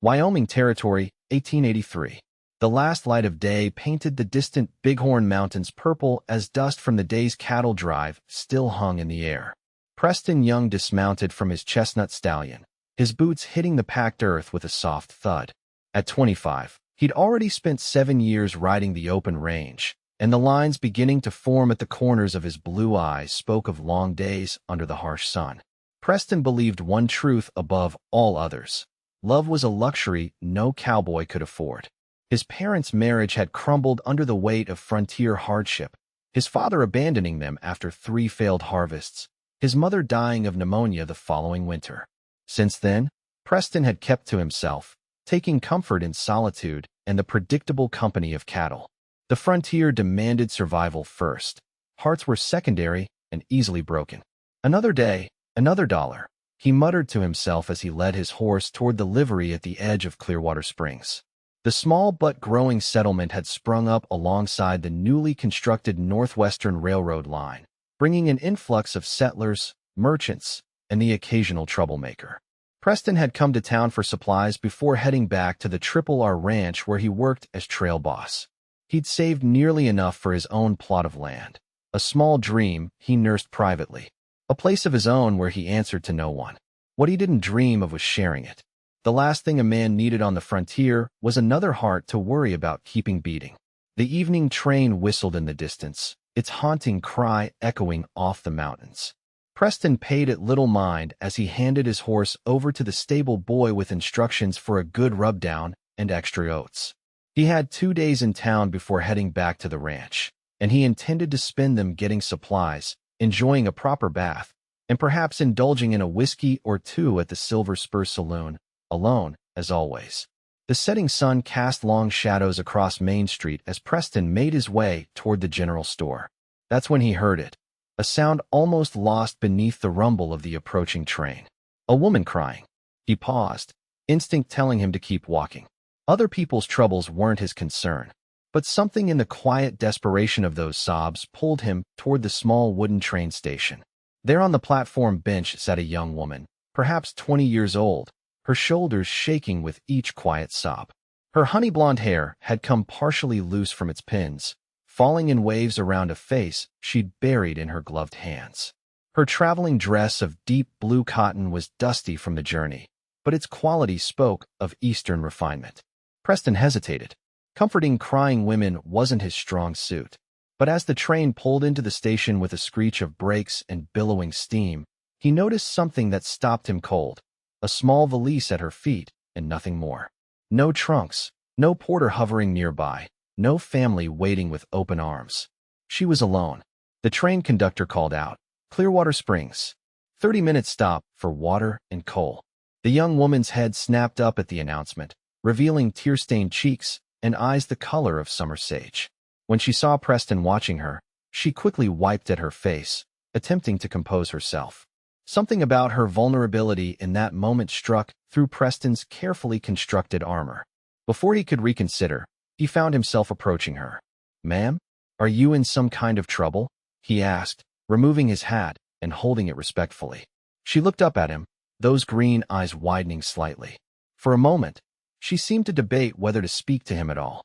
Wyoming Territory, 1883. The last light of day painted the distant Bighorn Mountains purple as dust from the day's cattle drive still hung in the air. Preston Young dismounted from his chestnut stallion, his boots hitting the packed earth with a soft thud. At 25, he'd already spent 7 years riding the open range, and the lines beginning to form at the corners of his blue eyes spoke of long days under the harsh sun. Preston believed one truth above all others. Love was a luxury no cowboy could afford. His parents' marriage had crumbled under the weight of frontier hardship, his father abandoning them after 3 failed harvests, his mother dying of pneumonia the following winter. Since then, Preston had kept to himself, taking comfort in solitude and the predictable company of cattle. The frontier demanded survival first. Hearts were secondary and easily broken. Another day, another dollar, he muttered to himself as he led his horse toward the livery at the edge of Clearwater Springs. The small but growing settlement had sprung up alongside the newly constructed Northwestern Railroad line, bringing an influx of settlers, merchants, and the occasional troublemaker. Preston had come to town for supplies before heading back to the Triple R Ranch where he worked as trail boss. He'd saved nearly enough for his own plot of land, a small dream he nursed privately, a place of his own where he answered to no one. What he didn't dream of was sharing it. The last thing a man needed on the frontier was another heart to worry about keeping beating. The evening train whistled in the distance, its haunting cry echoing off the mountains. Preston paid it little mind as he handed his horse over to the stable boy with instructions for a good rub-down and extra oats. He had 2 days in town before heading back to the ranch, and he intended to spend them getting supplies, enjoying a proper bath, and perhaps indulging in a whiskey or two at the Silver Spur Saloon, alone, as always. The setting sun cast long shadows across Main Street as Preston made his way toward the general store. That's when he heard it, a sound almost lost beneath the rumble of the approaching train. A woman crying. He paused, instinct telling him to keep walking. Other people's troubles weren't his concern, but something in the quiet desperation of those sobs pulled him toward the small wooden train station. There on the platform bench sat a young woman, perhaps 20 years old, her shoulders shaking with each quiet sob. Her honey-blonde hair had come partially loose from its pins, falling in waves around a face she'd buried in her gloved hands. Her traveling dress of deep blue cotton was dusty from the journey, but its quality spoke of Eastern refinement. Preston hesitated. Comforting crying women wasn't his strong suit, but as the train pulled into the station with a screech of brakes and billowing steam, he noticed something that stopped him cold. A small valise at her feet, and nothing more. No trunks, no porter hovering nearby, no family waiting with open arms. She was alone. The train conductor called out, "Clearwater Springs. 30-minute stop for water and coal." The young woman's head snapped up at the announcement, revealing tear-stained cheeks and eyes the color of summer sage. When she saw Preston watching her, she quickly wiped at her face, attempting to compose herself. Something about her vulnerability in that moment struck through Preston's carefully constructed armor. Before he could reconsider, he found himself approaching her. "Ma'am, are you in some kind of trouble?" he asked, removing his hat and holding it respectfully. She looked up at him, those green eyes widening slightly. For a moment, she seemed to debate whether to speak to him at all.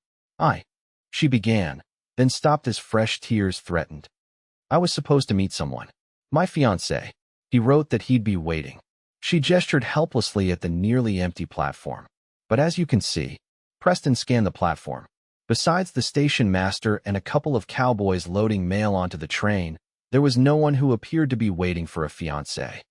She began, then stopped as fresh tears threatened. "I was supposed to meet someone. My fiancé. He wrote that he'd be waiting." She gestured helplessly at the nearly empty platform. But as you can see, Preston scanned the platform. Besides the station master and a couple of cowboys loading mail onto the train, there was no one who appeared to be waiting for a fiancé.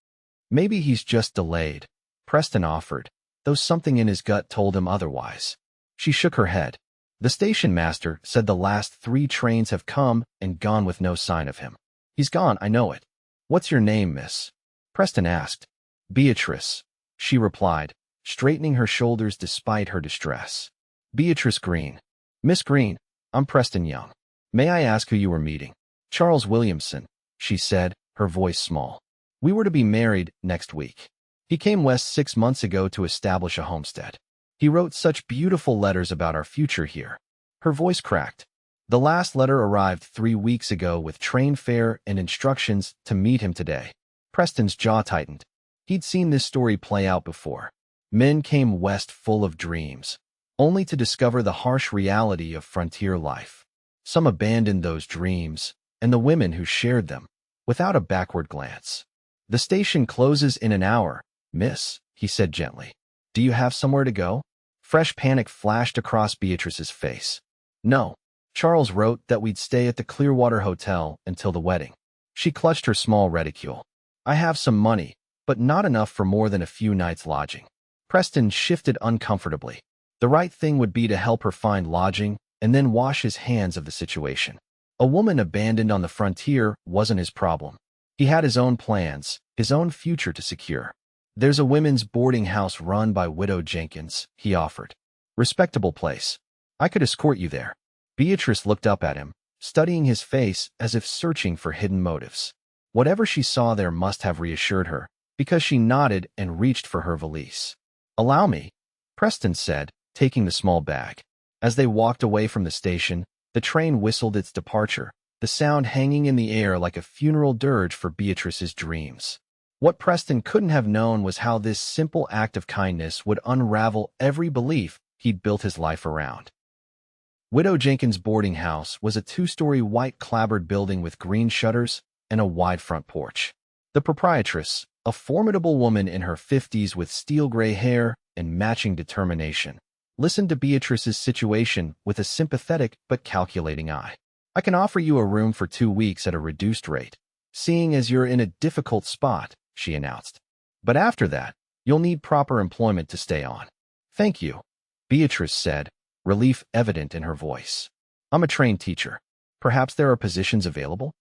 "Maybe he's just delayed," Preston offered, though something in his gut told him otherwise. She shook her head. "The station master said the last 3 trains have come and gone with no sign of him. He's gone, I know it." "What's your name, miss?" Preston asked. "Beatrice," she replied, straightening her shoulders despite her distress. "Beatrice Greene." "Miss Greene, I'm Preston Young. May I ask who you were meeting?" "Charles Williamson," she said, her voice small. "We were to be married next week. He came west 6 months ago to establish a homestead. He wrote such beautiful letters about our future here." Her voice cracked. "The last letter arrived 3 weeks ago with train fare and instructions to meet him today." Preston's jaw tightened. He'd seen this story play out before. Men came west full of dreams, only to discover the harsh reality of frontier life. Some abandoned those dreams, and the women who shared them, without a backward glance. "The station closes in an hour, miss," he said gently. "Do you have somewhere to go?" Fresh panic flashed across Beatrice's face. "No. Charles wrote that we'd stay at the Clearwater Hotel until the wedding." She clutched her small reticule. "I have some money, but not enough for more than a few nights' lodging." Preston shifted uncomfortably. The right thing would be to help her find lodging and then wash his hands of the situation. A woman abandoned on the frontier wasn't his problem. He had his own plans, his own future to secure. "There's a women's boarding house run by Widow Jenkins," he offered. "Respectable place. I could escort you there." Beatrice looked up at him, studying his face as if searching for hidden motives. Whatever she saw there must have reassured her, because she nodded and reached for her valise. "Allow me," Preston said, taking the small bag. As they walked away from the station, the train whistled its departure, the sound hanging in the air like a funeral dirge for Beatrice's dreams. What Preston couldn't have known was how this simple act of kindness would unravel every belief he'd built his life around. Widow Jenkins' boarding house was a two-story white clapboard building with green shutters and a wide front porch. The proprietress, a formidable woman in her 50s with steel-gray hair and matching determination, listened to Beatrice's situation with a sympathetic but calculating eye. "I can offer you a room for 2 weeks at a reduced rate, seeing as you're in a difficult spot," she announced. "But after that, you'll need proper employment to stay on." "Thank you," Beatrice said, relief evident in her voice. "I'm a trained teacher. Perhaps there are positions available?"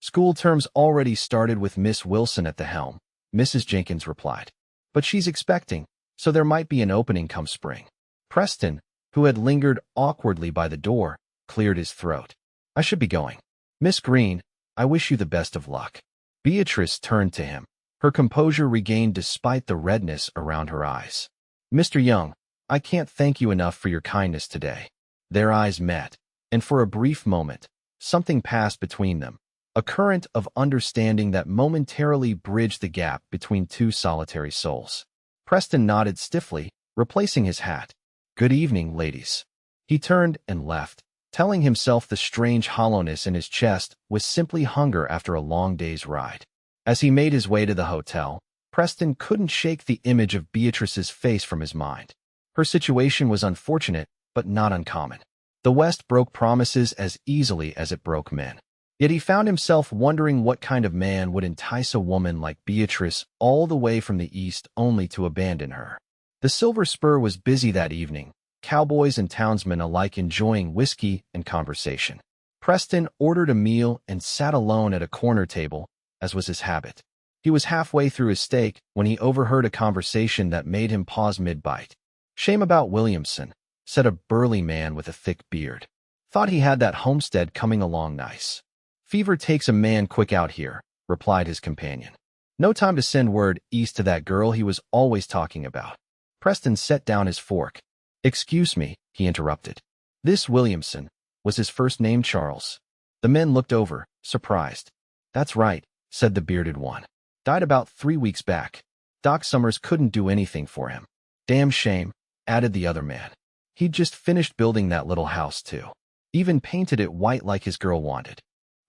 "School term's already started with Miss Wilson at the helm," Mrs. Jenkins replied. "But she's expecting, so there might be an opening come spring." Preston, who had lingered awkwardly by the door, cleared his throat. "I should be going. Miss Greene, I wish you the best of luck." Beatrice turned to him, her composure regained despite the redness around her eyes. "Mr. Young, I can't thank you enough for your kindness today." Their eyes met, and for a brief moment, something passed between them, a current of understanding that momentarily bridged the gap between two solitary souls. Preston nodded stiffly, replacing his hat. "Good evening, ladies." He turned and left, telling himself the strange hollowness in his chest was simply hunger after a long day's ride. As he made his way to the hotel, Preston couldn't shake the image of Beatrice's face from his mind. Her situation was unfortunate, but not uncommon. The West broke promises as easily as it broke men. Yet he found himself wondering what kind of man would entice a woman like Beatrice all the way from the East only to abandon her. The Silver Spur was busy that evening, cowboys and townsmen alike enjoying whiskey and conversation. Preston ordered a meal and sat alone at a corner table, as was his habit. He was halfway through his steak when he overheard a conversation that made him pause mid-bite. "Shame about Williamson," said a burly man with a thick beard. "Thought he had that homestead coming along nice." "Fever takes a man quick out here," replied his companion. "No time to send word east to that girl he was always talking about." Preston set down his fork. "Excuse me," he interrupted. "This Williamson, was his first name Charles?" The men looked over, surprised. "That's right," said the bearded one. "Died about 3 weeks back. Doc Summers couldn't do anything for him." "Damn shame," added the other man. "He'd just finished building that little house, too. Even painted it white like his girl wanted."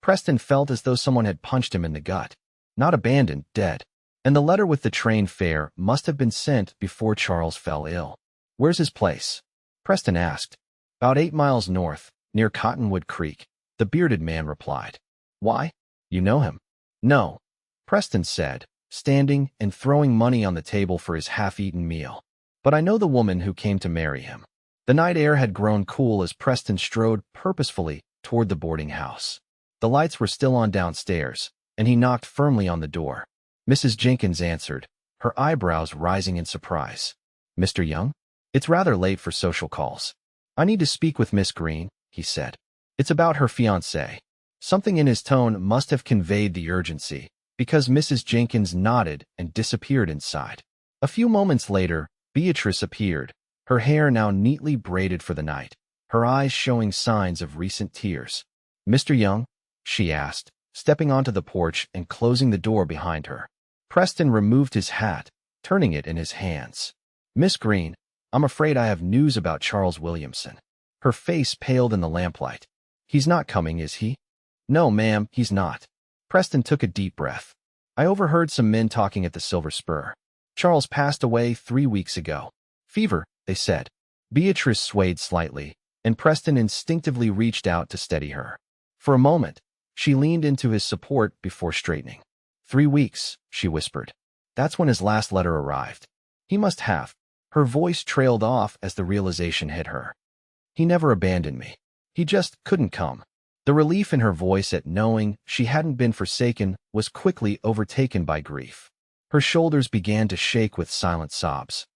Preston felt as though someone had punched him in the gut. Not abandoned, dead. And the letter with the train fare must have been sent before Charles fell ill. "Where's his place?" Preston asked. "About 8 miles north, near Cottonwood Creek," the bearded man replied. "Why? You know him?" "No," Preston said, standing and throwing money on the table for his half-eaten meal. "But I know the woman who came to marry him." The night air had grown cool as Preston strode purposefully toward the boarding house. The lights were still on downstairs, and he knocked firmly on the door. Mrs. Jenkins answered, her eyebrows rising in surprise. "Mr. Young? It's rather late for social calls." "I need to speak with Miss Greene," he said. "It's about her fiancé." Something in his tone must have conveyed the urgency, because Mrs. Jenkins nodded and disappeared inside. A few moments later, Beatrice appeared, her hair now neatly braided for the night, her eyes showing signs of recent tears. "Mr. Young?" she asked, stepping onto the porch and closing the door behind her. Preston removed his hat, turning it in his hands. Miss Greene, I'm afraid I have news about Charles Williamson. Her face paled in the lamplight. He's not coming, is he? No, ma'am, he's not. Preston took a deep breath. I overheard some men talking at the Silver Spur. Charles passed away 3 weeks ago. Fever, they said. Beatrice swayed slightly, and Preston instinctively reached out to steady her. For a moment, she leaned into his support before straightening. 3 weeks, she whispered. That's when his last letter arrived. He must have. Her voice trailed off as the realization hit her. He never abandoned me. He just couldn't come. The relief in her voice at knowing she hadn't been forsaken was quickly overtaken by grief. Her shoulders began to shake with silent sobs.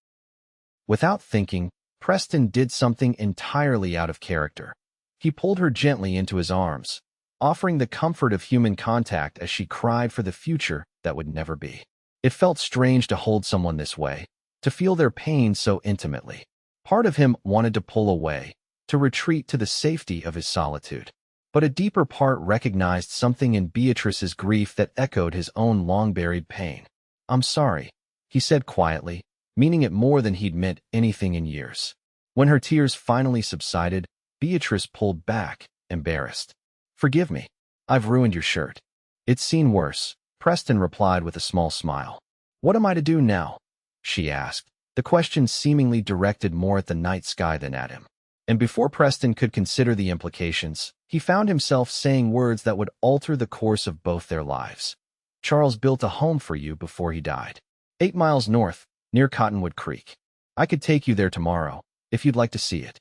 Without thinking, Preston did something entirely out of character. He pulled her gently into his arms, offering the comfort of human contact as she cried for the future that would never be. It felt strange to hold someone this way, to feel their pain so intimately. Part of him wanted to pull away, to retreat to the safety of his solitude. But a deeper part recognized something in Beatrice's grief that echoed his own long-buried pain. I'm sorry, he said quietly, meaning it more than he'd meant anything in years. When her tears finally subsided, Beatrice pulled back, embarrassed. Forgive me. I've ruined your shirt. It's seen worse, Preston replied with a small smile. What am I to do now? She asked, the question seemingly directed more at the night sky than at him. And before Preston could consider the implications, he found himself saying words that would alter the course of both their lives. Charles built a home for you before he died. 8 miles north, near Cottonwood Creek. I could take you there tomorrow, if you'd like to see it.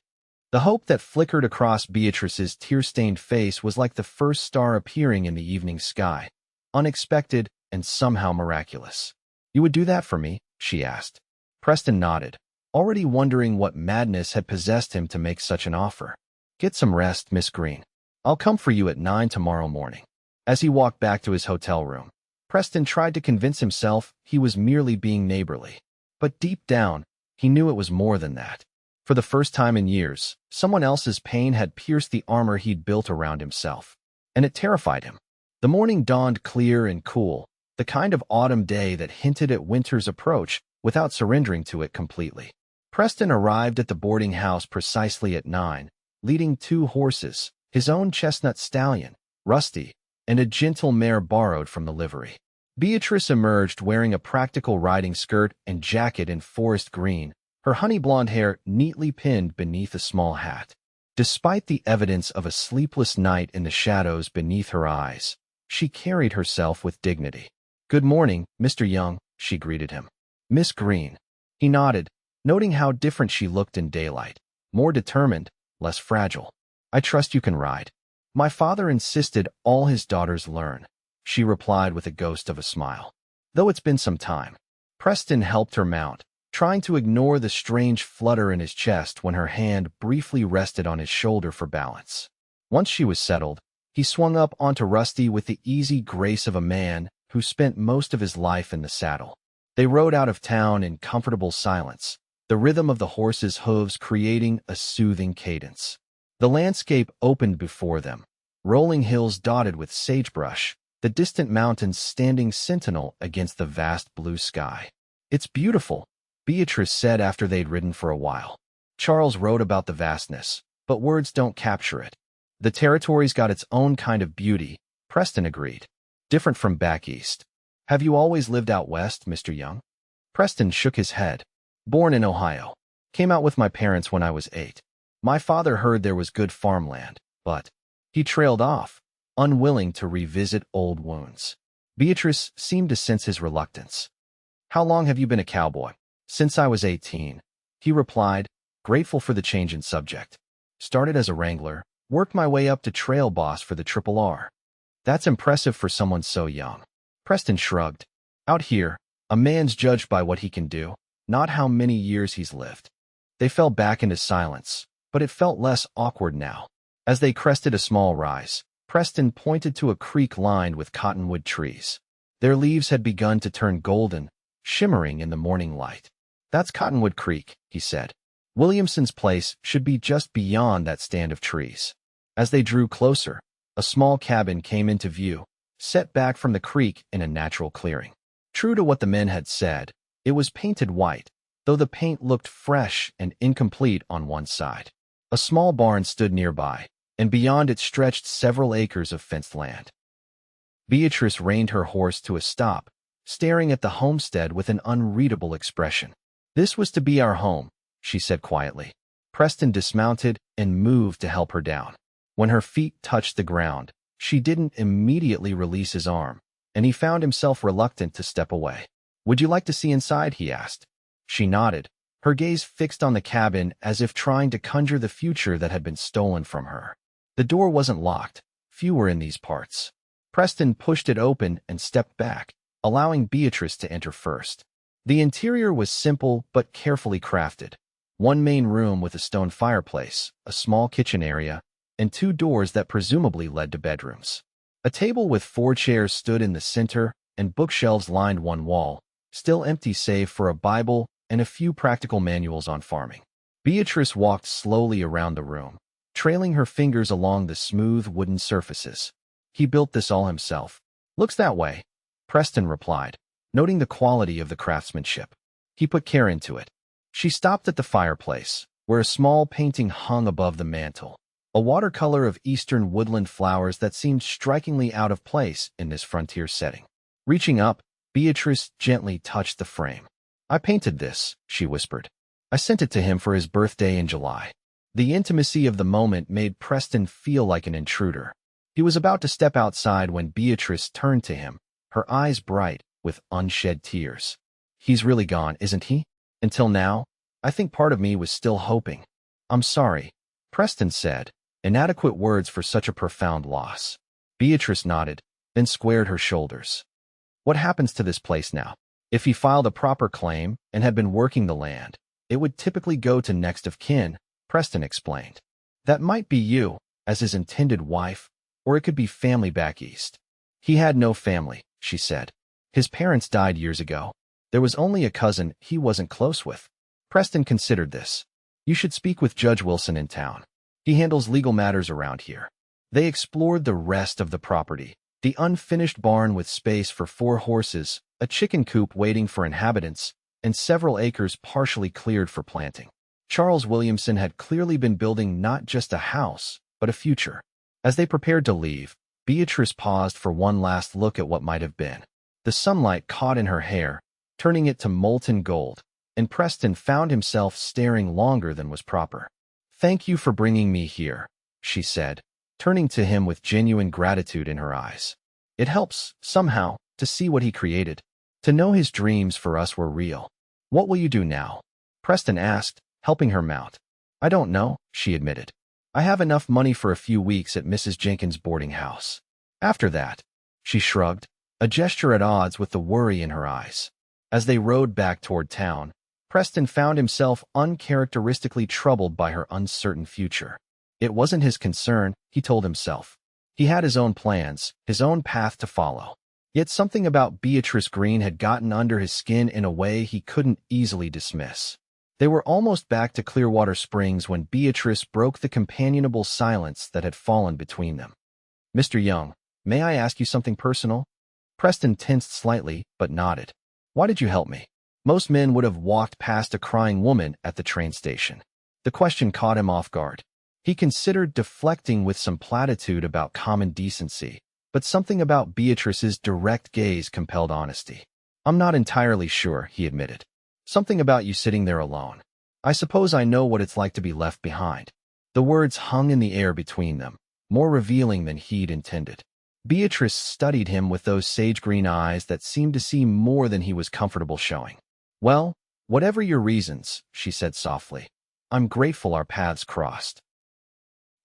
The hope that flickered across Beatrice's tear-stained face was like the first star appearing in the evening sky. Unexpected and somehow miraculous. You would do that for me? She asked. Preston nodded, already wondering what madness had possessed him to make such an offer. Get some rest, Miss Greene. I'll come for you at 9 tomorrow morning. As he walked back to his hotel room, Preston tried to convince himself he was merely being neighborly. But deep down, he knew it was more than that. For the first time in years, someone else's pain had pierced the armor he'd built around himself. And it terrified him. The morning dawned clear and cool, the kind of autumn day that hinted at winter's approach without surrendering to it completely. Preston arrived at the boarding house precisely at 9, leading 2 horses, his own chestnut stallion, Rusty, and a gentle mare borrowed from the livery. Beatrice emerged wearing a practical riding skirt and jacket in forest green, her honey blonde hair neatly pinned beneath a small hat. Despite the evidence of a sleepless night in the shadows beneath her eyes, she carried herself with dignity. Good morning, Mr. Young, she greeted him. Miss Greene. He nodded, noting how different she looked in daylight, more determined, less fragile. I trust you can ride. My father insisted all his daughters learn, she replied with a ghost of a smile. Though it's been some time. Preston helped her mount, trying to ignore the strange flutter in his chest when her hand briefly rested on his shoulder for balance. Once she was settled, he swung up onto Rusty with the easy grace of a man who spent most of his life in the saddle. They rode out of town in comfortable silence, the rhythm of the horse's hooves creating a soothing cadence. The landscape opened before them, rolling hills dotted with sagebrush, the distant mountains standing sentinel against the vast blue sky. It's beautiful, Beatrice said after they'd ridden for a while. Charles wrote about the vastness, but words don't capture it. The territory's got its own kind of beauty, Preston agreed. Different from back east. Have you always lived out west, Mr. Young? Preston shook his head. Born in Ohio. Came out with my parents when I was 8. My father heard there was good farmland, but he trailed off, unwilling to revisit old wounds. Beatrice seemed to sense his reluctance. How long have you been a cowboy? Since I was 18, he replied, grateful for the change in subject. Started as a wrangler, worked my way up to trail boss for the Triple R. That's impressive for someone so young. Preston shrugged. Out here, a man's judged by what he can do, not how many years he's lived. They fell back into silence, but it felt less awkward now. As they crested a small rise, Preston pointed to a creek lined with cottonwood trees. Their leaves had begun to turn golden, shimmering in the morning light. That's Cottonwood Creek, he said. Williamson's place should be just beyond that stand of trees. As they drew closer, a small cabin came into view, set back from the creek in a natural clearing. True to what the men had said, it was painted white, though the paint looked fresh and incomplete on one side. A small barn stood nearby, and beyond it stretched several acres of fenced land. Beatrice reined her horse to a stop, staring at the homestead with an unreadable expression. "This was to be our home," she said quietly. Preston dismounted and moved to help her down. When her feet touched the ground, she didn't immediately release his arm, and he found himself reluctant to step away. "Would you like to see inside?" he asked. She nodded, her gaze fixed on the cabin as if trying to conjure the future that had been stolen from her. The door wasn't locked. Few were in these parts. Preston pushed it open and stepped back, allowing Beatrice to enter first. The interior was simple but carefully crafted. One main room with a stone fireplace, a small kitchen area, and 2 doors that presumably led to bedrooms. A table with 4 chairs stood in the center, and bookshelves lined one wall, still empty save for a Bible and a few practical manuals on farming. Beatrice walked slowly around the room, trailing her fingers along the smooth wooden surfaces. "He built this all himself." "Looks that way," Preston replied, noting the quality of the craftsmanship. "He put care into it." She stopped at the fireplace, where a small painting hung above the mantel, a watercolor of eastern woodland flowers that seemed strikingly out of place in this frontier setting. Reaching up, Beatrice gently touched the frame. "I painted this," she whispered. "I sent it to him for his birthday in July." The intimacy of the moment made Preston feel like an intruder. He was about to step outside when Beatrice turned to him, her eyes bright with unshed tears. "He's really gone, isn't he? Until now, I think part of me was still hoping." "I'm sorry," Preston said, inadequate words for such a profound loss. Beatrice nodded, then squared her shoulders. "What happens to this place now?" "If he filed a proper claim and had been working the land, it would typically go to next of kin," Preston explained. "That might be you, as his intended wife, or it could be family back east." "He had no family," she said. "His parents died years ago. There was only a cousin he wasn't close with." Preston considered this. "You should speak with Judge Wilson in town. He handles legal matters around here." They explored the rest of the property, the unfinished barn with space for 4 horses, a chicken coop waiting for inhabitants, and several acres partially cleared for planting. Charles Williamson had clearly been building not just a house, but a future. As they prepared to leave, Beatrice paused for one last look at what might have been. The sunlight caught in her hair, turning it to molten gold, and Preston found himself staring longer than was proper. "Thank you for bringing me here," she said, turning to him with genuine gratitude in her eyes. "It helps, somehow, to see what he created, to know his dreams for us were real." "What will you do now?" Preston asked, helping her mount. "I don't know," she admitted. "I have enough money for a few weeks at Mrs. Jenkins' boarding house. After that," she shrugged, a gesture at odds with the worry in her eyes. As they rode back toward town, Preston found himself uncharacteristically troubled by her uncertain future. It wasn't his concern, he told himself. He had his own plans, his own path to follow. Yet something about Beatrice Greene had gotten under his skin in a way he couldn't easily dismiss. They were almost back to Clearwater Springs when Beatrice broke the companionable silence that had fallen between them. "Mr. Young, may I ask you something personal?" Preston tensed slightly, but nodded. "Why did you help me?" Most men would have walked past a crying woman at the train station. The question caught him off guard. He considered deflecting with some platitude about common decency, but something about Beatrice's direct gaze compelled honesty. "I'm not entirely sure," he admitted. "Something about you sitting there alone. I suppose I know what it's like to be left behind." The words hung in the air between them, more revealing than he'd intended. Beatrice studied him with those sage-green eyes that seemed to see more than he was comfortable showing. "Well, whatever your reasons," she said softly, "I'm grateful our paths crossed."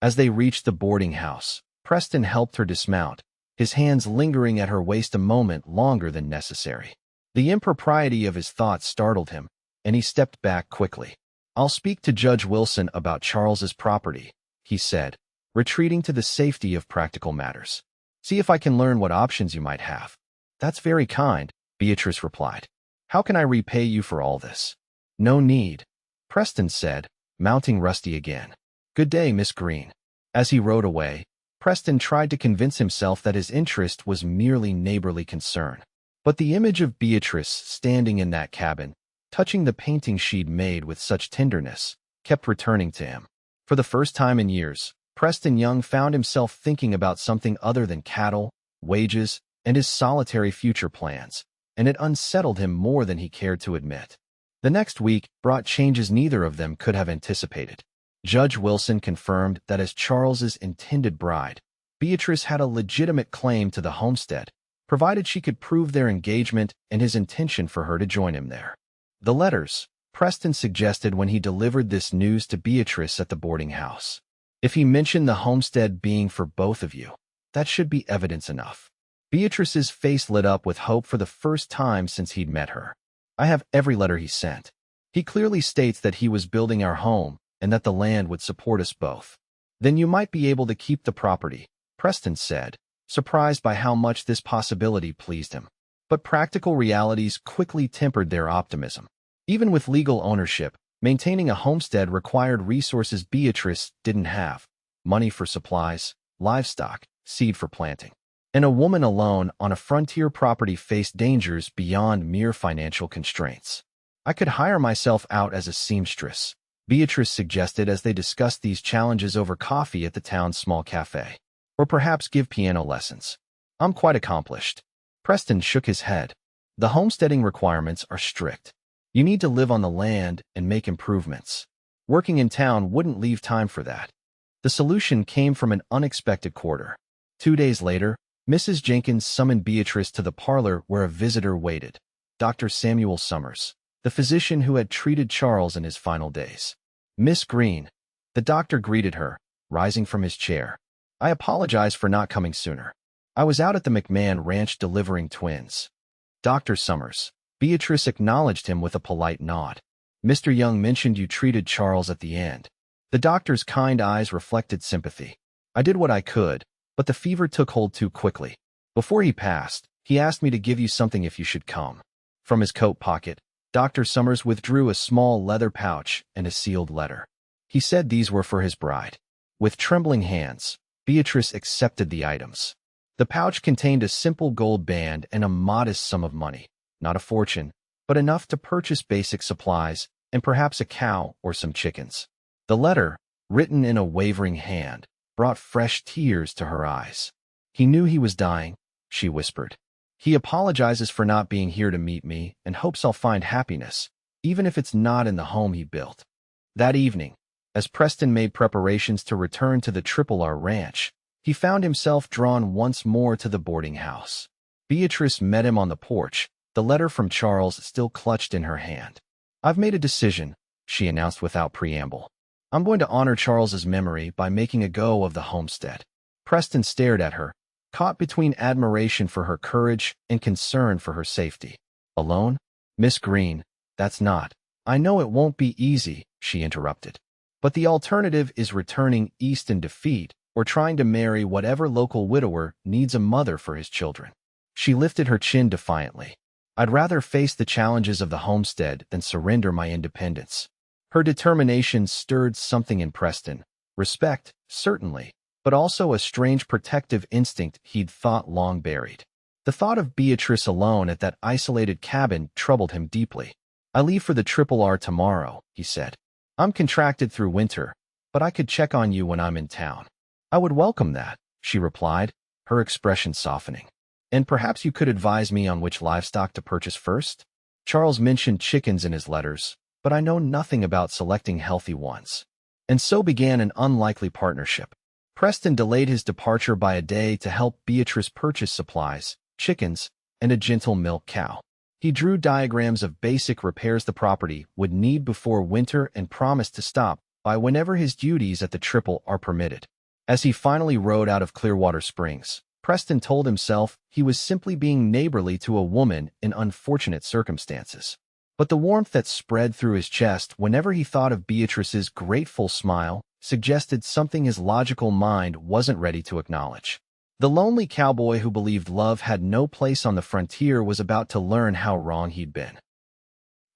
As they reached the boarding house, Preston helped her dismount, his hands lingering at her waist a moment longer than necessary. The impropriety of his thoughts startled him, and he stepped back quickly. "I'll speak to Judge Wilson about Charles's property," he said, retreating to the safety of practical matters. "See if I can learn what options you might have." "That's very kind," Beatrice replied. "How can I repay you for all this?" "No need," Preston said, mounting Rusty again. "Good day, Miss Greene." As he rode away, Preston tried to convince himself that his interest was merely neighborly concern. But the image of Beatrice standing in that cabin, touching the painting she'd made with such tenderness, kept returning to him. For the first time in years, Preston Young found himself thinking about something other than cattle, wages, and his solitary future plans, and it unsettled him more than he cared to admit. The next week brought changes neither of them could have anticipated. Judge Wilson confirmed that as Charles's intended bride, Beatrice had a legitimate claim to the homestead, provided she could prove their engagement and his intention for her to join him there. The letters, Preston suggested when he delivered this news to Beatrice at the boarding house. If he mentioned the homestead being for both of you, that should be evidence enough. Beatrice's face lit up with hope for the first time since he'd met her. I have every letter he sent. He clearly states that he was building our home and that the land would support us both. Then you might be able to keep the property, Preston said, surprised by how much this possibility pleased him. But practical realities quickly tempered their optimism. Even with legal ownership, maintaining a homestead required resources Beatrice didn't have: money for supplies, livestock, seed for planting. And a woman alone on a frontier property faced dangers beyond mere financial constraints. I could hire myself out as a seamstress, Beatrice suggested as they discussed these challenges over coffee at the town's small cafe. Or perhaps give piano lessons. I'm quite accomplished. Preston shook his head. The homesteading requirements are strict. You need to live on the land and make improvements. Working in town wouldn't leave time for that. The solution came from an unexpected quarter. 2 days later, Mrs. Jenkins summoned Beatrice to the parlor where a visitor waited, Dr. Samuel Summers, the physician who had treated Charles in his final days. Miss Greene, the doctor greeted her, rising from his chair. I apologize for not coming sooner. I was out at the McMahon ranch delivering twins. Dr. Summers. Beatrice acknowledged him with a polite nod. Mr. Young mentioned you treated Charles at the end. The doctor's kind eyes reflected sympathy. I did what I could, but the fever took hold too quickly. Before he passed, he asked me to give you something if you should come. From his coat pocket, Dr. Summers withdrew a small leather pouch and a sealed letter. He said these were for his bride. With trembling hands, Beatrice accepted the items. The pouch contained a simple gold band and a modest sum of money. Not a fortune, but enough to purchase basic supplies and perhaps a cow or some chickens. The letter, written in a wavering hand, brought fresh tears to her eyes. He knew he was dying, she whispered. He apologizes for not being here to meet me and hopes I'll find happiness, even if it's not in the home he built. That evening, as Preston made preparations to return to the R ranch, he found himself drawn once more to the boarding house. Beatrice met him on the porch, the letter from Charles still clutched in her hand. I've made a decision, she announced without preamble. I'm going to honor Charles's memory by making a go of the homestead. Preston stared at her, caught between admiration for her courage and concern for her safety. Alone? Miss Greene, that's not. I know it won't be easy, she interrupted. But the alternative is returning east in defeat or trying to marry whatever local widower needs a mother for his children. She lifted her chin defiantly. I'd rather face the challenges of the homestead than surrender my independence. Her determination stirred something in Preston. Respect, certainly, but also a strange protective instinct he'd thought long buried. The thought of Beatrice alone at that isolated cabin troubled him deeply. I leave for the R tomorrow, he said. I'm contracted through winter, but I could check on you when I'm in town. I would welcome that, she replied, her expression softening. And perhaps you could advise me on which livestock to purchase first? Charles mentioned chickens in his letters, but I know nothing about selecting healthy ones. And so began an unlikely partnership. Preston delayed his departure by a day to help Beatrice purchase supplies, chickens, and a gentle milk cow. He drew diagrams of basic repairs the property would need before winter and promised to stop by whenever his duties at the R permitted. As he finally rode out of Clearwater Springs, Preston told himself he was simply being neighborly to a woman in unfortunate circumstances. But the warmth that spread through his chest whenever he thought of Beatrice's grateful smile suggested something his logical mind wasn't ready to acknowledge. The lonely cowboy who believed love had no place on the frontier was about to learn how wrong he'd been.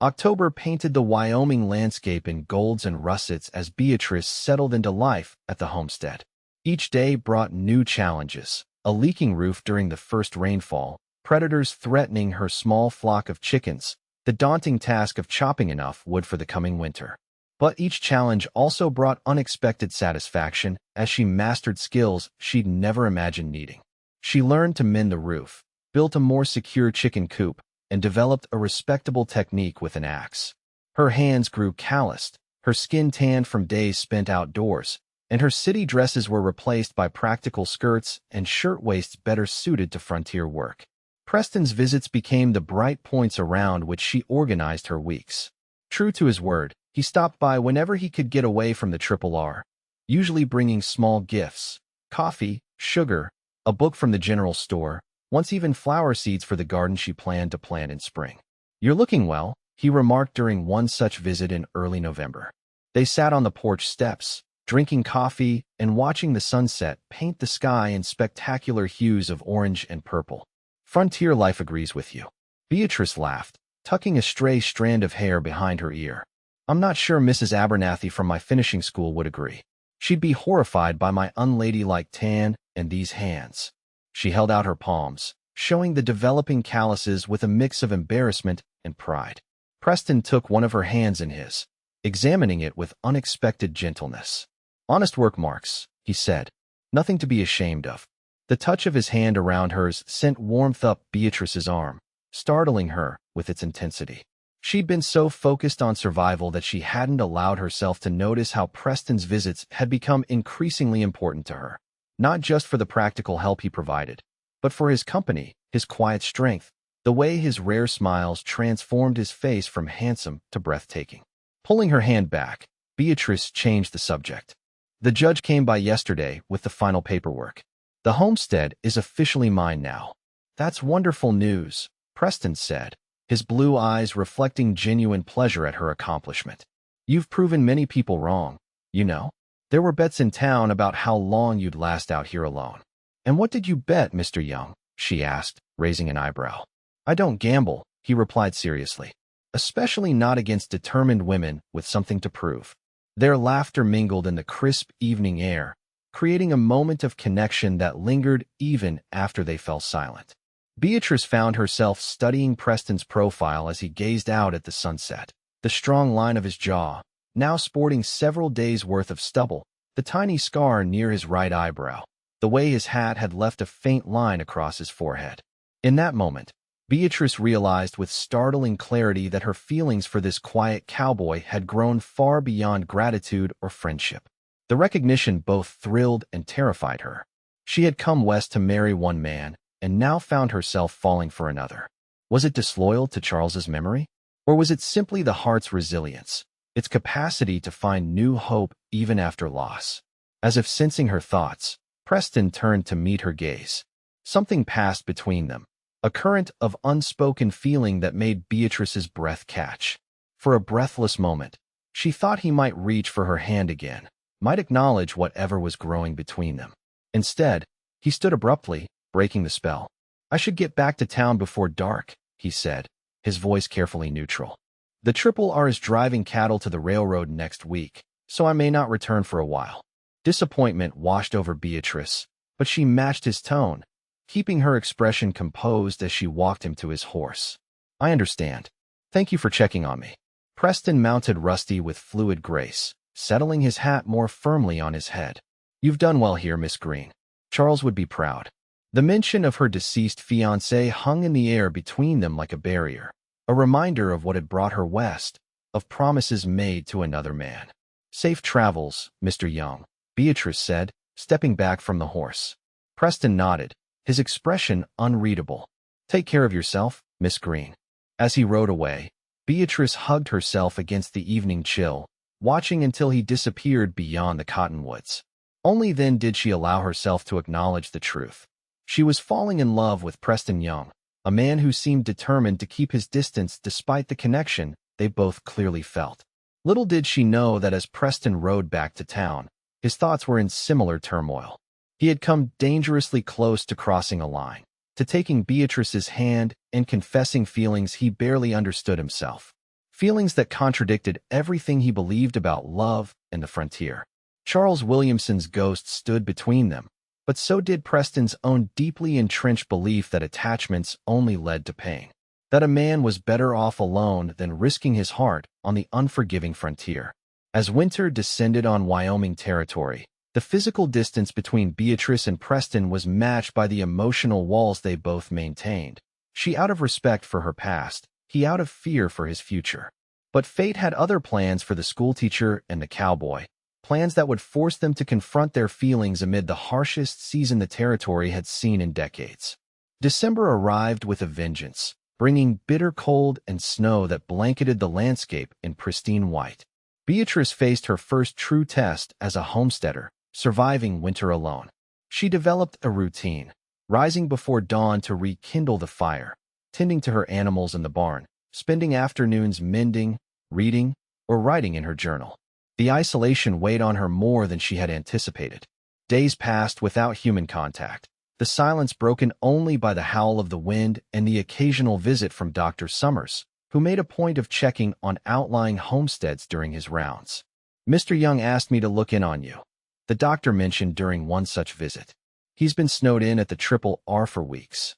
October painted the Wyoming landscape in golds and russets as Beatrice settled into life at the homestead. Each day brought new challenges: a leaking roof during the first rainfall, predators threatening her small flock of chickens, the daunting task of chopping enough wood for the coming winter. But each challenge also brought unexpected satisfaction as she mastered skills she'd never imagined needing. She learned to mend the roof, built a more secure chicken coop, and developed a respectable technique with an axe. Her hands grew calloused, her skin tanned from days spent outdoors, and her city dresses were replaced by practical skirts and shirtwaists better suited to frontier work. Preston's visits became the bright points around which she organized her weeks. True to his word, he stopped by whenever he could get away from the Triple R, usually bringing small gifts, coffee, sugar, a book from the general store, once even flower seeds for the garden she planned to plant in spring. "You're looking well," he remarked during one such visit in early November. They sat on the porch steps, drinking coffee and watching the sunset paint the sky in spectacular hues of orange and purple. "Frontier life agrees with you." Beatrice laughed, tucking a stray strand of hair behind her ear. "I'm not sure Mrs. Abernathy from my finishing school would agree. She'd be horrified by my unladylike tan and these hands." She held out her palms, showing the developing calluses with a mix of embarrassment and pride. Preston took one of her hands in his, examining it with unexpected gentleness. "Honest work marks," he said. "Nothing to be ashamed of." The touch of his hand around hers sent warmth up Beatrice's arm, startling her with its intensity. She'd been so focused on survival that she hadn't allowed herself to notice how Preston's visits had become increasingly important to her, not just for the practical help he provided, but for his company, his quiet strength, the way his rare smiles transformed his face from handsome to breathtaking. Pulling her hand back, Beatrice changed the subject. "The judge came by yesterday with the final paperwork. The homestead is officially mine now." "That's wonderful news," Preston said, his blue eyes reflecting genuine pleasure at her accomplishment. "You've proven many people wrong, you know. There were bets in town about how long you'd last out here alone." "And what did you bet, Mr. Young?" she asked, raising an eyebrow. "I don't gamble," he replied seriously, "especially not against determined women with something to prove." Their laughter mingled in the crisp evening air, creating a moment of connection that lingered even after they fell silent. Beatrice found herself studying Preston's profile as he gazed out at the sunset. The strong line of his jaw, now sporting several days' worth of stubble, the tiny scar near his right eyebrow, the way his hat had left a faint line across his forehead. In that moment, Beatrice realized with startling clarity that her feelings for this quiet cowboy had grown far beyond gratitude or friendship. The recognition both thrilled and terrified her. She had come west to marry one man, and now found herself falling for another. Was it disloyal to Charles's memory? Or was it simply the heart's resilience, its capacity to find new hope even after loss? As if sensing her thoughts, Preston turned to meet her gaze. Something passed between them, a current of unspoken feeling that made Beatrice's breath catch. For a breathless moment, she thought he might reach for her hand again, might acknowledge whatever was growing between them. Instead, he stood abruptly, breaking the spell. "I should get back to town before dark," he said, his voice carefully neutral. "The Triple R is driving cattle to the railroad next week, so I may not return for a while." Disappointment washed over Beatrice, but she matched his tone, keeping her expression composed as she walked him to his horse. "I understand. Thank you for checking on me." Preston mounted Rusty with fluid grace, settling his hat more firmly on his head. "You've done well here, Miss Greene. Charles would be proud." The mention of her deceased fiancé hung in the air between them like a barrier, a reminder of what had brought her west, of promises made to another man. "Safe travels, Mr. Young," Beatrice said, stepping back from the horse. Preston nodded, his expression unreadable. "Take care of yourself, Miss Greene." As he rode away, Beatrice hugged herself against the evening chill, watching until he disappeared beyond the cottonwoods. Only then did she allow herself to acknowledge the truth. She was falling in love with Preston Young, a man who seemed determined to keep his distance despite the connection they both clearly felt. Little did she know that as Preston rode back to town, his thoughts were in similar turmoil. He had come dangerously close to crossing a line, to taking Beatrice's hand and confessing feelings he barely understood himself. Feelings that contradicted everything he believed about love and the frontier. Charles Williamson's ghost stood between them, but so did Preston's own deeply entrenched belief that attachments only led to pain. that a man was better off alone than risking his heart on the unforgiving frontier. As winter descended on Wyoming Territory, the physical distance between Beatrice and Preston was matched by the emotional walls they both maintained. She out of respect for her past, he out of fear for his future. But fate had other plans for the schoolteacher and the cowboy, plans that would force them to confront their feelings amid the harshest season the territory had seen in decades. December arrived with a vengeance, bringing bitter cold and snow that blanketed the landscape in pristine white. Beatrice faced her first true test as a homesteader, surviving winter alone. She developed a routine, rising before dawn to rekindle the fire, tending to her animals in the barn, spending afternoons mending, reading, or writing in her journal. The isolation weighed on her more than she had anticipated. Days passed without human contact, the silence broken only by the howl of the wind and the occasional visit from Dr. Summers, who made a point of checking on outlying homesteads during his rounds. "Mr. Young asked me to look in on you," the doctor mentioned during one such visit. "He's been snowed in at the Triple R for weeks."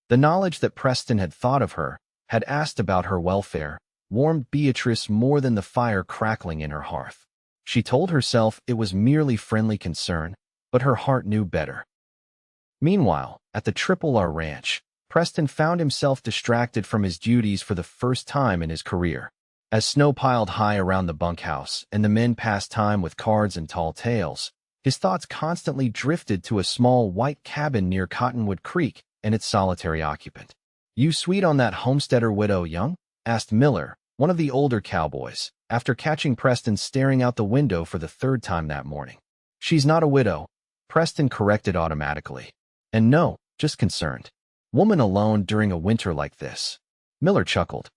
The knowledge that Preston had thought of her, had asked about her welfare, warmed Beatrice more than the fire crackling in her hearth. She told herself it was merely friendly concern, but her heart knew better. Meanwhile, at the Triple R ranch, Preston found himself distracted from his duties for the first time in his career. As snow piled high around the bunkhouse and the men passed time with cards and tall tales, his thoughts constantly drifted to a small white cabin near Cottonwood Creek and its solitary occupant. "You sweet on that homesteader widow, Young?" asked Miller, one of the older cowboys, after catching Preston staring out the window for the third time that morning. "She's not a widow," Preston corrected automatically. "And no, just concerned. Woman alone during a winter like this." Miller chuckled.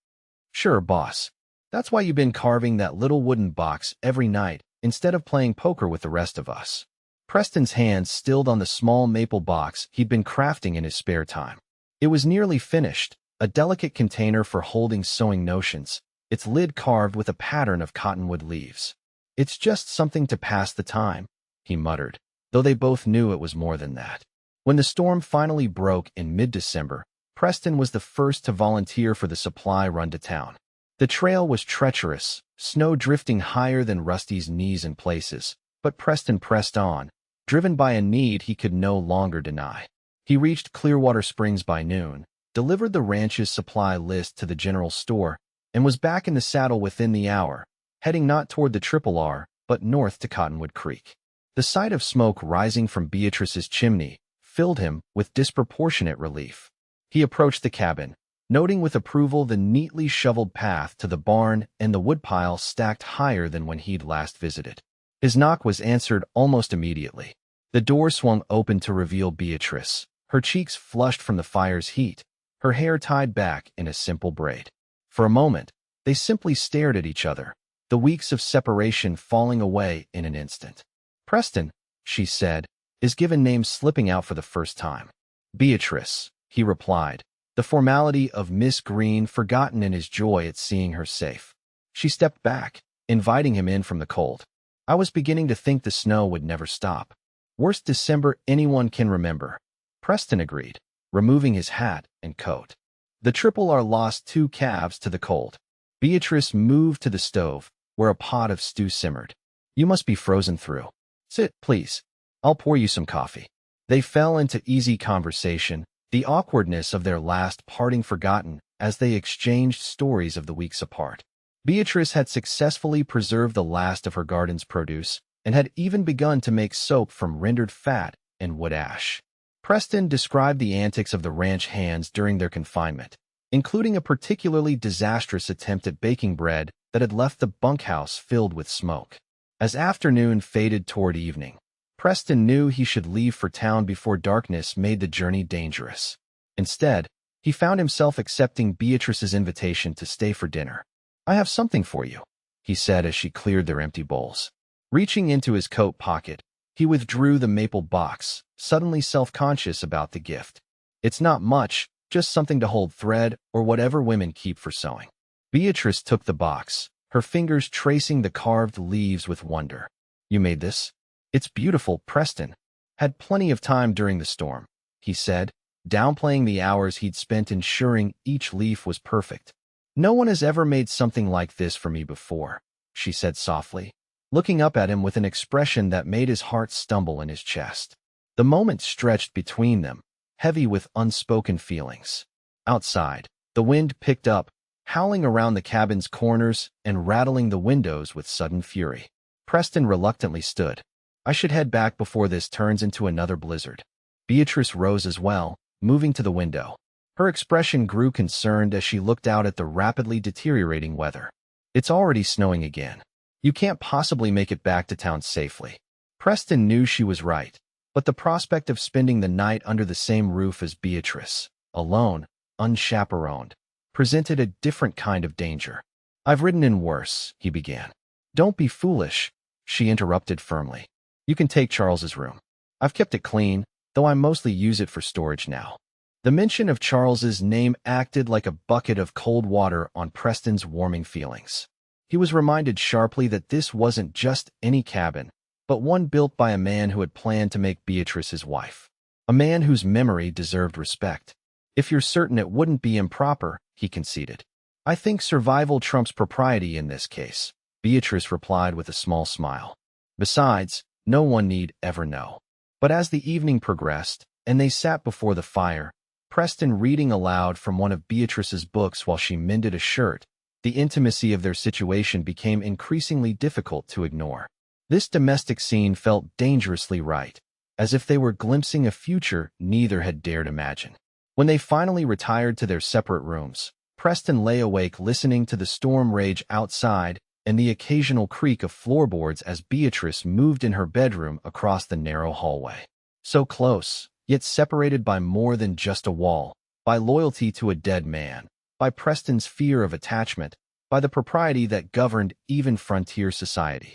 "Sure, boss. That's why you've been carving that little wooden box every night instead of playing poker with the rest of us." Preston's hands stilled on the small maple box he'd been crafting in his spare time. It was nearly finished, a delicate container for holding sewing notions, its lid carved with a pattern of cottonwood leaves. "It's just something to pass the time," he muttered, though they both knew it was more than that. When the storm finally broke in mid-December, Preston was the first to volunteer for the supply run to town. The trail was treacherous, snow drifting higher than Rusty's knees in places, but Preston pressed on, driven by a need he could no longer deny. He reached Clearwater Springs by noon, delivered the ranch's supply list to the general store, and was back in the saddle within the hour, heading not toward the Triple R, but north to Cottonwood Creek. The sight of smoke rising from Beatrice's chimney filled him with disproportionate relief. He approached the cabin, noting with approval the neatly shoveled path to the barn and the woodpile stacked higher than when he'd last visited. His knock was answered almost immediately. The door swung open to reveal Beatrice, her cheeks flushed from the fire's heat, her hair tied back in a simple braid. For a moment, they simply stared at each other, the weeks of separation falling away in an instant. "Preston," she said, his given name slipping out for the first time. "Beatrice," he replied, the formality of Miss Greene forgotten in his joy at seeing her safe. She stepped back, inviting him in from the cold. "I was beginning to think the snow would never stop. Worst December anyone can remember," Preston agreed, removing his hat and coat. The Triple R lost 2 calves to the cold. Beatrice moved to the stove, where a pot of stew simmered. "You must be frozen through. Sit, please. I'll pour you some coffee." They fell into easy conversation, the awkwardness of their last parting forgotten as they exchanged stories of the weeks apart. Beatrice had successfully preserved the last of her garden's produce and had even begun to make soap from rendered fat and wood ash. Preston described the antics of the ranch hands during their confinement, including a particularly disastrous attempt at baking bread that had left the bunkhouse filled with smoke. As afternoon faded toward evening, Preston knew he should leave for town before darkness made the journey dangerous. Instead, he found himself accepting Beatrice's invitation to stay for dinner. "I have something for you," he said as she cleared their empty bowls. Reaching into his coat pocket, he withdrew the maple box, suddenly self-conscious about the gift. "It's not much, just something to hold thread or whatever women keep for sewing." Beatrice took the box, her fingers tracing the carved leaves with wonder. "You made this?" "It's beautiful." Preston had plenty of time during the storm, he said, downplaying the hours he'd spent ensuring each leaf was perfect. "No one has ever made something like this for me before," she said softly, looking up at him with an expression that made his heart stumble in his chest. The moment stretched between them, heavy with unspoken feelings. Outside, the wind picked up, howling around the cabin's corners and rattling the windows with sudden fury. Preston reluctantly stood. "I should head back before this turns into another blizzard." Beatrice rose as well, moving to the window. Her expression grew concerned as she looked out at the rapidly deteriorating weather. "It's already snowing again. You can't possibly make it back to town safely." Preston knew she was right, but the prospect of spending the night under the same roof as Beatrice, alone, unchaperoned, presented a different kind of danger. "I've ridden in worse," he began. "Don't be foolish," she interrupted firmly. "You can take Charles's room. I've kept it clean, though I mostly use it for storage now." The mention of Charles's name acted like a bucket of cold water on Preston's warming feelings. He was reminded sharply that this wasn't just any cabin, but one built by a man who had planned to make Beatrice his wife. A man whose memory deserved respect. "If you're certain it wouldn't be improper," he conceded. "I think survival trumps propriety in this case," Beatrice replied with a small smile. "Besides, no one need ever know." But as the evening progressed, and they sat before the fire, Preston reading aloud from one of Beatrice's books while she mended a shirt, the intimacy of their situation became increasingly difficult to ignore. This domestic scene felt dangerously right, as if they were glimpsing a future neither had dared imagine. When they finally retired to their separate rooms, Preston lay awake listening to the storm rage outside and the occasional creak of floorboards as Beatrice moved in her bedroom across the narrow hallway. So close, yet separated by more than just a wall, by loyalty to a dead man, by Preston's fear of attachment, by the propriety that governed even frontier society.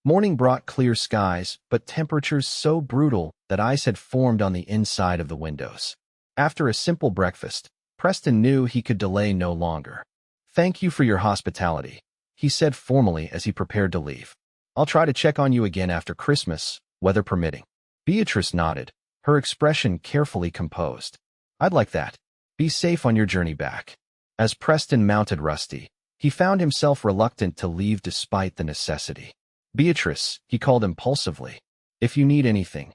Morning brought clear skies, but temperatures so brutal that ice had formed on the inside of the windows. After a simple breakfast, Preston knew he could delay no longer. "Thank you for your hospitality," he said formally as he prepared to leave. "I'll try to check on you again after Christmas, weather permitting." Beatrice nodded, her expression carefully composed. "I'd like that. Be safe on your journey back." As Preston mounted Rusty, he found himself reluctant to leave despite the necessity. "Beatrice," he called impulsively, "if you need anything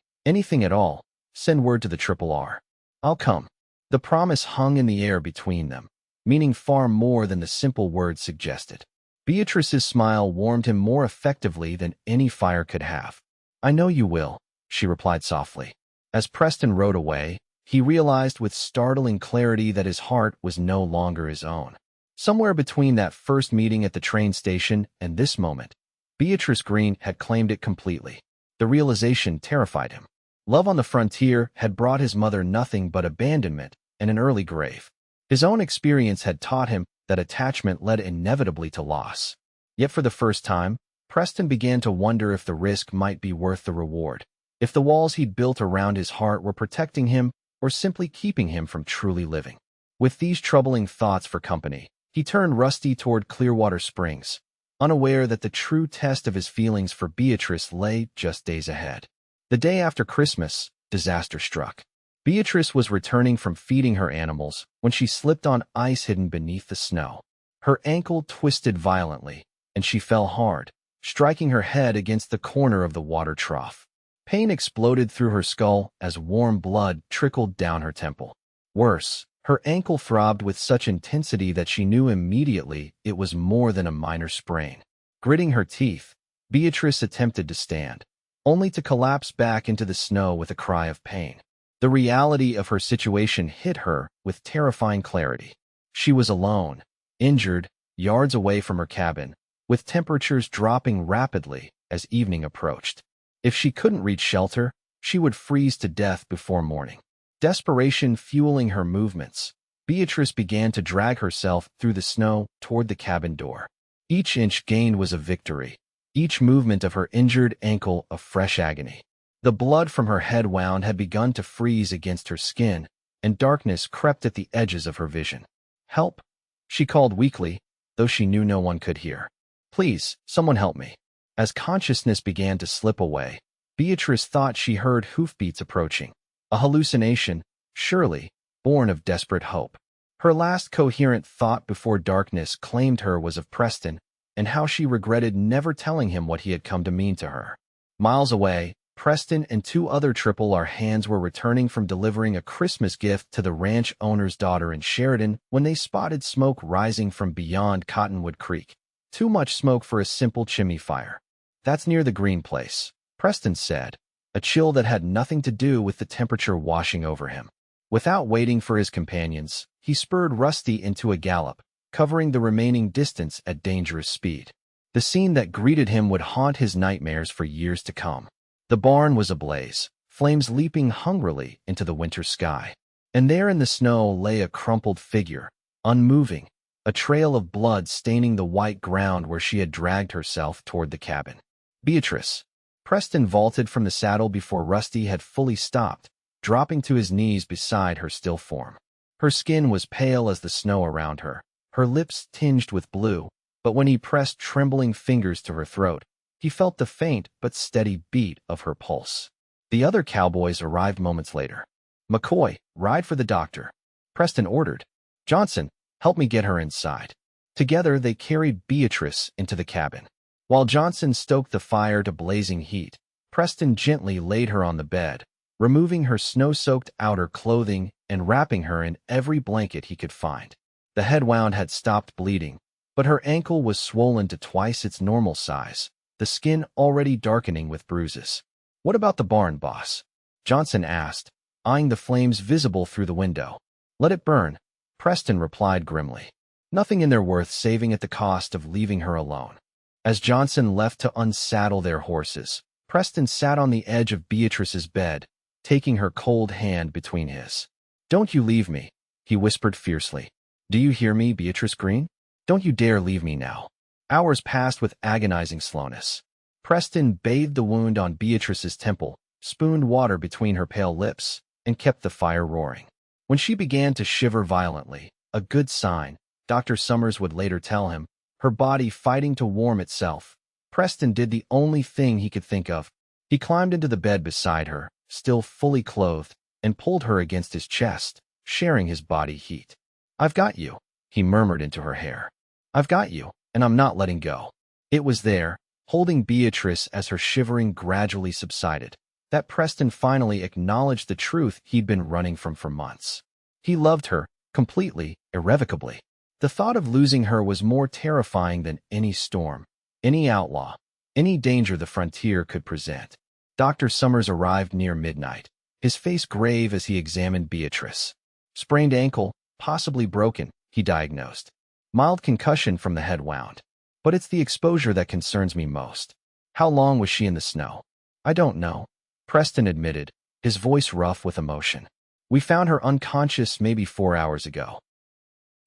at all, send word to the RRR. I'll come." The promise hung in the air between them, meaning far more than the simple words suggested. Beatrice's smile warmed him more effectively than any fire could have. "I know you will," she replied softly. As Preston rode away, he realized with startling clarity that his heart was no longer his own. Somewhere between that first meeting at the train station and this moment, Beatrice Greene had claimed it completely. The realization terrified him. Love on the frontier had brought his mother nothing but abandonment and an early grave. His own experience had taught him that attachment led inevitably to loss. Yet for the first time, Preston began to wonder if the risk might be worth the reward, if the walls he'd built around his heart were protecting him or simply keeping him from truly living. With these troubling thoughts for company, he turned Rusty toward Clearwater Springs, unaware that the true test of his feelings for Beatrice lay just days ahead. The day after Christmas, disaster struck. Beatrice was returning from feeding her animals when she slipped on ice hidden beneath the snow. Her ankle twisted violently, and she fell hard, striking her head against the corner of the water trough. Pain exploded through her skull as warm blood trickled down her temple. Worse, her ankle throbbed with such intensity that she knew immediately it was more than a minor sprain. Gritting her teeth, Beatrice attempted to stand, only to collapse back into the snow with a cry of pain. The reality of her situation hit her with terrifying clarity. She was alone, injured, yards away from her cabin, with temperatures dropping rapidly as evening approached. If she couldn't reach shelter, she would freeze to death before morning. Desperation fueling her movements, Beatrice began to drag herself through the snow toward the cabin door. Each inch gained was a victory, each movement of her injured ankle a fresh agony. The blood from her head wound had begun to freeze against her skin, and darkness crept at the edges of her vision. "Help!" she called weakly, though she knew no one could hear. "Please, someone help me." As consciousness began to slip away, Beatrice thought she heard hoofbeats approaching. A hallucination, surely, born of desperate hope. Her last coherent thought before darkness claimed her was of Preston, and how she regretted never telling him what he had come to mean to her. Miles away, Preston and two other Triple R hands were returning from delivering a Christmas gift to the ranch owner's daughter in Sheridan when they spotted smoke rising from beyond Cottonwood Creek. Too much smoke for a simple chimney fire. That's near the Green place, Preston said, a chill that had nothing to do with the temperature washing over him. Without waiting for his companions, he spurred Rusty into a gallop, covering the remaining distance at dangerous speed. The scene that greeted him would haunt his nightmares for years to come. The barn was ablaze, flames leaping hungrily into the winter sky. And there in the snow lay a crumpled figure, unmoving, a trail of blood staining the white ground where she had dragged herself toward the cabin. Beatrice. Preston vaulted from the saddle before Rusty had fully stopped, dropping to his knees beside her still form. Her skin was pale as the snow around her, her lips tinged with blue, but when he pressed trembling fingers to her throat, he felt the faint but steady beat of her pulse. The other cowboys arrived moments later. "McCoy, ride for the doctor," Preston ordered. "Johnson, help me get her inside." Together they carried Beatrice into the cabin. While Johnson stoked the fire to blazing heat, Preston gently laid her on the bed, removing her snow-soaked outer clothing and wrapping her in every blanket he could find. The head wound had stopped bleeding, but her ankle was swollen to twice its normal size, the skin already darkening with bruises. "What about the barn, boss?" Johnson asked, eyeing the flames visible through the window. "Let it burn," Preston replied grimly. "Nothing in there worth saving at the cost of leaving her alone." As Johnson left to unsaddle their horses, Preston sat on the edge of Beatrice's bed, taking her cold hand between his. "Don't you leave me," he whispered fiercely. "Do you hear me, Beatrice Greene? Don't you dare leave me now." Hours passed with agonizing slowness. Preston bathed the wound on Beatrice's temple, spooned water between her pale lips, and kept the fire roaring. When she began to shiver violently, a good sign, Dr. Summers would later tell him, her body fighting to warm itself, Preston did the only thing he could think of. He climbed into the bed beside her, still fully clothed, and pulled her against his chest, sharing his body heat. "I've got you," he murmured into her hair. "I've got you, and I'm not letting go." It was there, holding Beatrice as her shivering gradually subsided, that Preston finally acknowledged the truth he'd been running from for months. He loved her, completely, irrevocably. The thought of losing her was more terrifying than any storm, any outlaw, any danger the frontier could present. Dr. Summers arrived near midnight, his face grave as he examined Beatrice. "Sprained ankle, possibly broken," he diagnosed. "Mild concussion from the head wound. But it's the exposure that concerns me most." "How long was she in the snow?" "I don't know," Preston admitted, his voice rough with emotion. "We found her unconscious maybe 4 hours ago."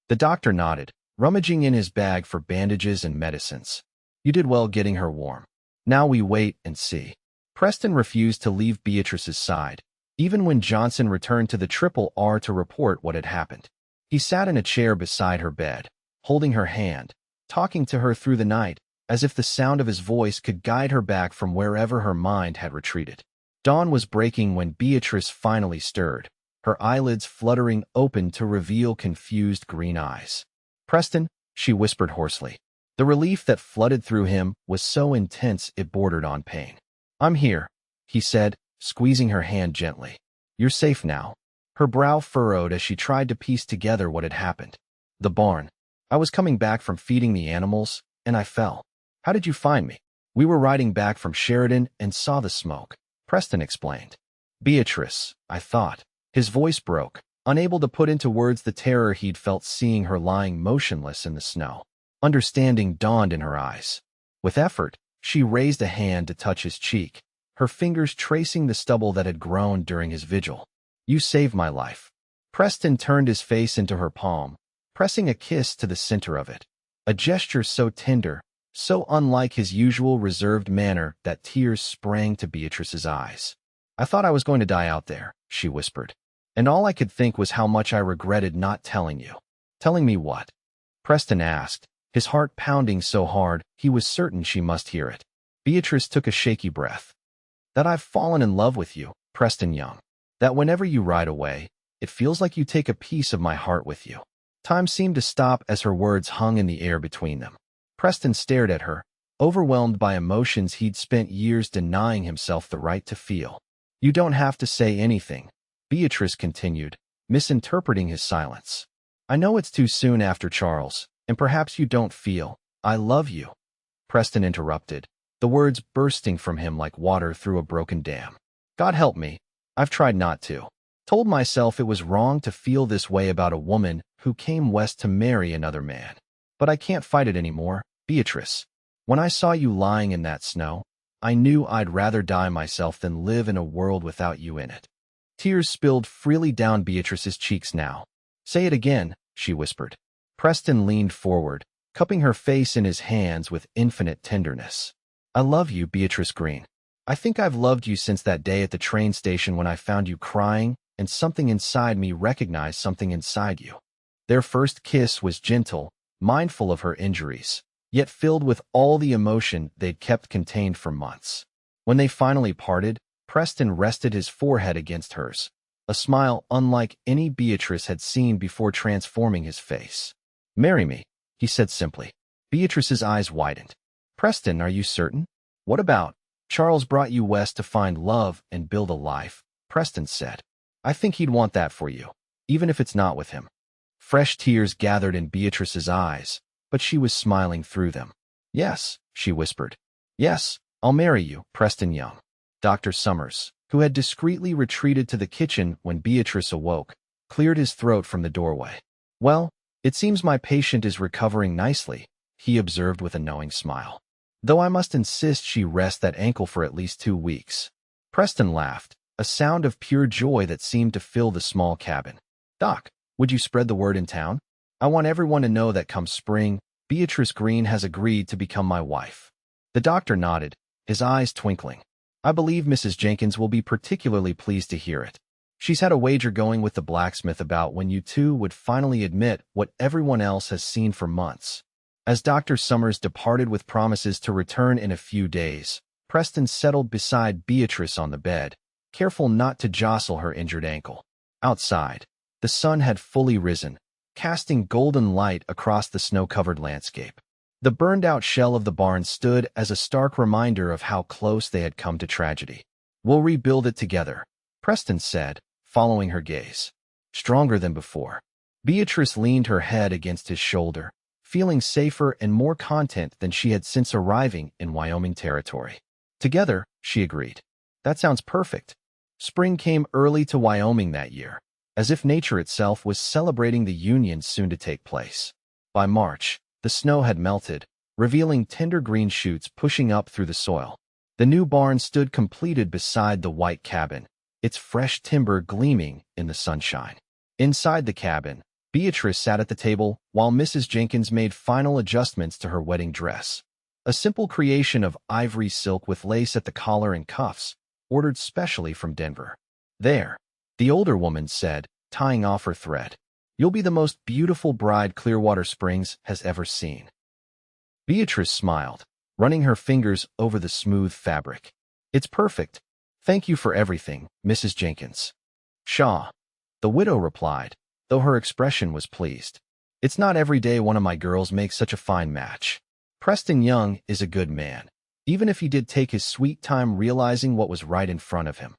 The doctor nodded, rummaging in his bag for bandages and medicines. "You did well getting her warm. Now we wait and see." Preston refused to leave Beatrice's side, even when Johnson returned to the Triple R to report what had happened. He sat in a chair beside her bed, holding her hand, talking to her through the night, as if the sound of his voice could guide her back from wherever her mind had retreated. Dawn was breaking when Beatrice finally stirred, her eyelids fluttering open to reveal confused green eyes. "Preston," she whispered hoarsely. The relief that flooded through him was so intense it bordered on pain. "I'm here," he said, squeezing her hand gently. "You're safe now." Her brow furrowed as she tried to piece together what had happened. "The barn. I was coming back from feeding the animals, and I fell." "How did you find me?" "We were riding back from Sheridan and saw the smoke," Preston explained. "Beatrice, I thought." His voice broke, unable to put into words the terror he'd felt seeing her lying motionless in the snow. Understanding dawned in her eyes. With effort, she raised a hand to touch his cheek, her fingers tracing the stubble that had grown during his vigil. "You saved my life." Preston turned his face into her palm, pressing a kiss to the center of it. A gesture so tender, so unlike his usual reserved manner that tears sprang to Beatrice's eyes. "I thought I was going to die out there," she whispered. "And all I could think was how much I regretted not telling you." "Telling me what?" Preston asked, his heart pounding so hard he was certain she must hear it. Beatrice took a shaky breath. "That I've fallen in love with you, Preston Young. That whenever you ride away, It feels like you take a piece of my heart with you." Time seemed to stop as her words hung in the air between them. Preston stared at her, overwhelmed by emotions he'd spent years denying himself the right to feel. "You don't have to say anything," Beatrice continued, misinterpreting his silence. "I know it's too soon after Charles, and perhaps you don't feel, I love you." Preston interrupted, the words bursting from him like water through a broken dam. "God help me, I've tried not to. Told myself it was wrong to feel this way about a woman who came west to marry another man. But I can't fight it anymore, Beatrice. When I saw you lying in that snow, I knew I'd rather die myself than live in a world without you in it." Tears spilled freely down Beatrice's cheeks now. "Say it again," she whispered. Preston leaned forward, cupping her face in his hands with infinite tenderness. "I love you, Beatrice Greene. I think I've loved you since that day at the train station when I found you crying, and something inside me recognized something inside you." Their first kiss was gentle, mindful of her injuries, yet filled with all the emotion they'd kept contained for months. When they finally parted, Preston rested his forehead against hers, a smile unlike any Beatrice had seen before transforming his face. "Marry me," he said simply. Beatrice's eyes widened. "Preston, are you certain? What about? Charles brought you west to find love and build a life," Preston said. "I think he'd want that for you, even if it's not with him." Fresh tears gathered in Beatrice's eyes, but she was smiling through them. "Yes," she whispered. "Yes, I'll marry you, Preston Young." Dr. Summers, who had discreetly retreated to the kitchen when Beatrice awoke, cleared his throat from the doorway. "Well, it seems my patient is recovering nicely," he observed with a knowing smile. "Though I must insist she rest that ankle for at least 2 weeks." Preston laughed, a sound of pure joy that seemed to fill the small cabin. "Doc, would you spread the word in town? I want everyone to know that come spring, Beatrice Greene has agreed to become my wife." The doctor nodded, his eyes twinkling. "I believe Mrs. Jenkins will be particularly pleased to hear it. She's had a wager going with the blacksmith about when you two would finally admit what everyone else has seen for months." As Dr. Summers departed with promises to return in a few days, Preston settled beside Beatrice on the bed, careful not to jostle her injured ankle. Outside, the sun had fully risen, casting golden light across the snow-covered landscape. The burned-out shell of the barn stood as a stark reminder of how close they had come to tragedy. "We'll rebuild it together," Preston said, following her gaze. Stronger than before. Beatrice leaned her head against his shoulder, feeling safer and more content than she had since arriving in Wyoming Territory. "Together," she agreed. "That sounds perfect." Spring came early to Wyoming that year, as if nature itself was celebrating the union soon to take place. By March, the snow had melted, revealing tender green shoots pushing up through the soil. The new barn stood completed beside the white cabin, its fresh timber gleaming in the sunshine. Inside the cabin, Beatrice sat at the table while Mrs. Jenkins made final adjustments to her wedding dress. A simple creation of ivory silk with lace at the collar and cuffs, ordered specially from Denver. "There," the older woman said, tying off her thread. "You'll be the most beautiful bride Clearwater Springs has ever seen." Beatrice smiled, running her fingers over the smooth fabric. "It's perfect. Thank you for everything, Mrs. Jenkins." "Shaw," the widow replied, though her expression was pleased. "It's not every day one of my girls makes such a fine match. Preston Young is a good man, even if he did take his sweet time realizing what was right in front of him."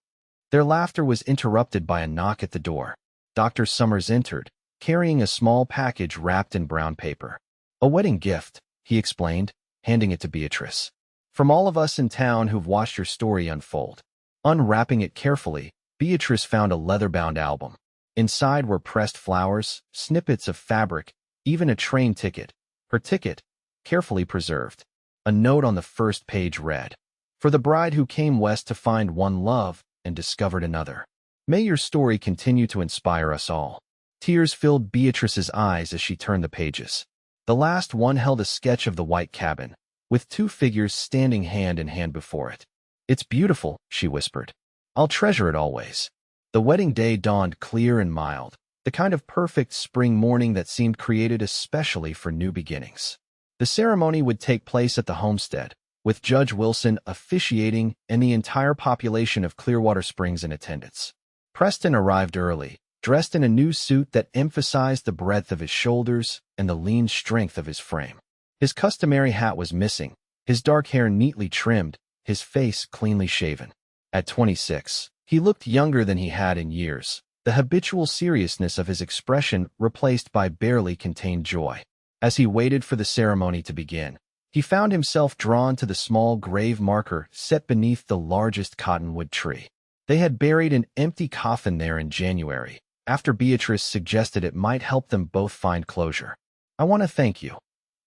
Their laughter was interrupted by a knock at the door. Dr. Summers entered, carrying a small package wrapped in brown paper. "A wedding gift," he explained, handing it to Beatrice. "From all of us in town who've watched your story unfold." Unwrapping it carefully, Beatrice found a leather-bound album. Inside were pressed flowers, snippets of fabric, even a train ticket. Her ticket, carefully preserved. A note on the first page read, "For the bride who came west to find one love and discovered another. May your story continue to inspire us all." Tears filled Beatrice's eyes as she turned the pages. The last one held a sketch of the white cabin, with 2 figures standing hand in hand before it. "It's beautiful," she whispered. "I'll treasure it always." The wedding day dawned clear and mild, the kind of perfect spring morning that seemed created especially for new beginnings. The ceremony would take place at the homestead, with Judge Wilson officiating and the entire population of Clearwater Springs in attendance. Preston arrived early, dressed in a new suit that emphasized the breadth of his shoulders and the lean strength of his frame. His customary hat was missing, his dark hair neatly trimmed, his face cleanly shaven. At 26, he looked younger than he had in years, the habitual seriousness of his expression replaced by barely contained joy. As he waited for the ceremony to begin, he found himself drawn to the small grave marker set beneath the largest cottonwood tree. They had buried an empty coffin there in January, after Beatrice suggested it might help them both find closure. "I want to thank you,"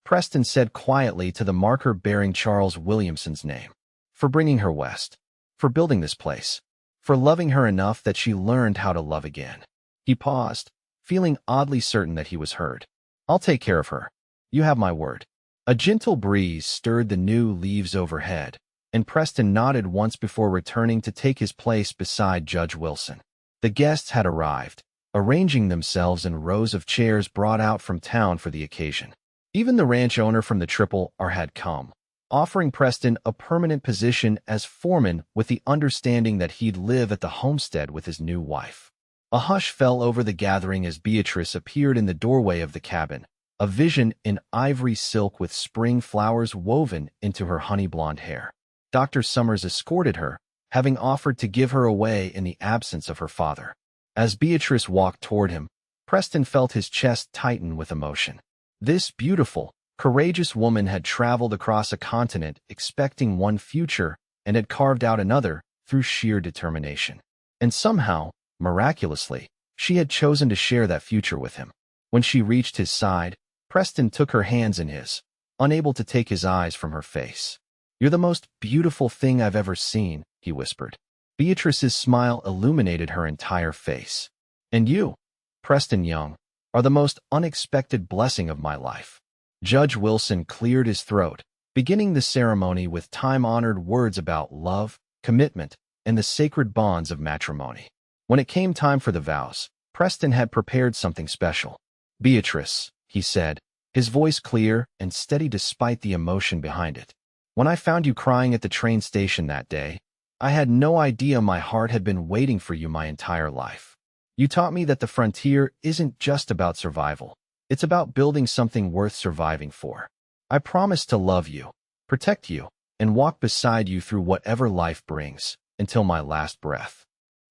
Preston said quietly to the marker bearing Charles Williamson's name, "for bringing her west, for building this place, for loving her enough that she learned how to love again." He paused, feeling oddly certain that he was heard. "I'll take care of her. You have my word." A gentle breeze stirred the new leaves overhead, and Preston nodded once before returning to take his place beside Judge Wilson. The guests had arrived, arranging themselves in rows of chairs brought out from town for the occasion. Even the ranch owner from the Triple R had come, offering Preston a permanent position as foreman with the understanding that he'd live at the homestead with his new wife. A hush fell over the gathering as Beatrice appeared in the doorway of the cabin, a vision in ivory silk with spring flowers woven into her honey-blonde hair. Dr. Summers escorted her, having offered to give her away in the absence of her father. As Beatrice walked toward him, Preston felt his chest tighten with emotion. This beautiful, courageous woman had traveled across a continent expecting one future and had carved out another through sheer determination. And somehow, miraculously, she had chosen to share that future with him. When she reached his side, Preston took her hands in his, unable to take his eyes from her face. "You're the most beautiful thing I've ever seen," he whispered. Beatrice's smile illuminated her entire face. "And you, Preston Young, are the most unexpected blessing of my life." Judge Wilson cleared his throat, beginning the ceremony with time-honored words about love, commitment, and the sacred bonds of matrimony. When it came time for the vows, Preston had prepared something special. "Beatrice," he said, his voice clear and steady despite the emotion behind it. "When I found you crying at the train station that day, I had no idea my heart had been waiting for you my entire life. You taught me that the frontier isn't just about survival. It's about building something worth surviving for. I promise to love you, protect you, and walk beside you through whatever life brings, until my last breath."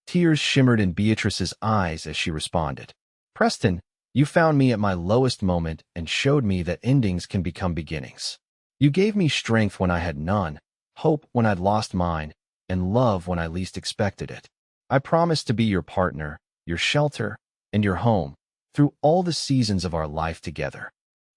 Tears shimmered in Beatrice's eyes as she responded. "Preston, you found me at my lowest moment and showed me that endings can become beginnings. You gave me strength when I had none, hope when I'd lost mine, and love when I least expected it. I promise to be your partner, your shelter, and your home, through all the seasons of our life together."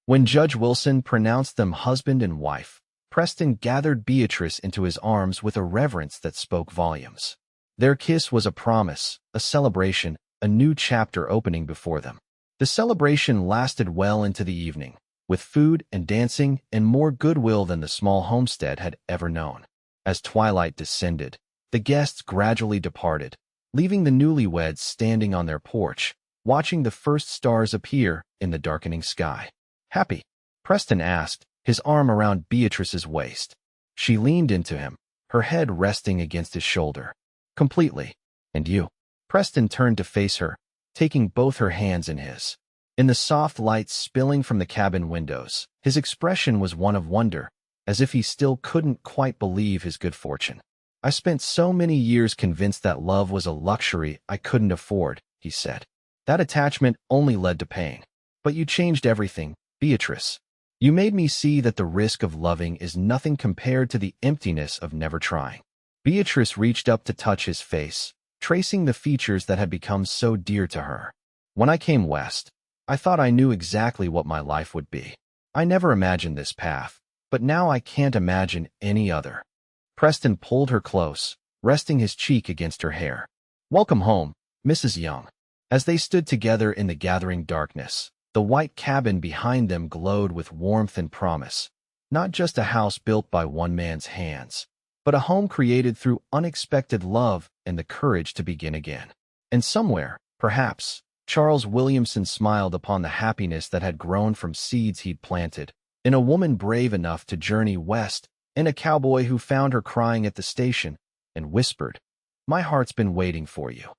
When Judge Wilson pronounced them husband and wife, Preston gathered Beatrice into his arms with a reverence that spoke volumes. Their kiss was a promise, a celebration, a new chapter opening before them. The celebration lasted well into the evening, with food and dancing and more goodwill than the small homestead had ever known. As twilight descended, the guests gradually departed, leaving the newlyweds standing on their porch, watching the first stars appear in the darkening sky. "Happy?" Preston asked, his arm around Beatrice's waist. She leaned into him, her head resting against his shoulder. "Completely. And you?" Preston turned to face her, taking both her hands in his. In the soft light spilling from the cabin windows, his expression was one of wonder, as if he still couldn't quite believe his good fortune. "I spent so many years convinced that love was a luxury I couldn't afford," he said. "That attachment only led to pain. But you changed everything, Beatrice. You made me see that the risk of loving is nothing compared to the emptiness of never trying." Beatrice reached up to touch his face, tracing the features that had become so dear to her. "When I came west, I thought I knew exactly what my life would be. I never imagined this path, but now I can't imagine any other." Preston pulled her close, resting his cheek against her hair. "Welcome home, Mrs. Young." As they stood together in the gathering darkness, the white cabin behind them glowed with warmth and promise. Not just a house built by one man's hands, but a home created through unexpected love and the courage to begin again. And somewhere, perhaps, Charles Williamson smiled upon the happiness that had grown from seeds he'd planted, in a woman brave enough to journey west, and a cowboy who found her crying at the station and whispered, "My heart's been waiting for you."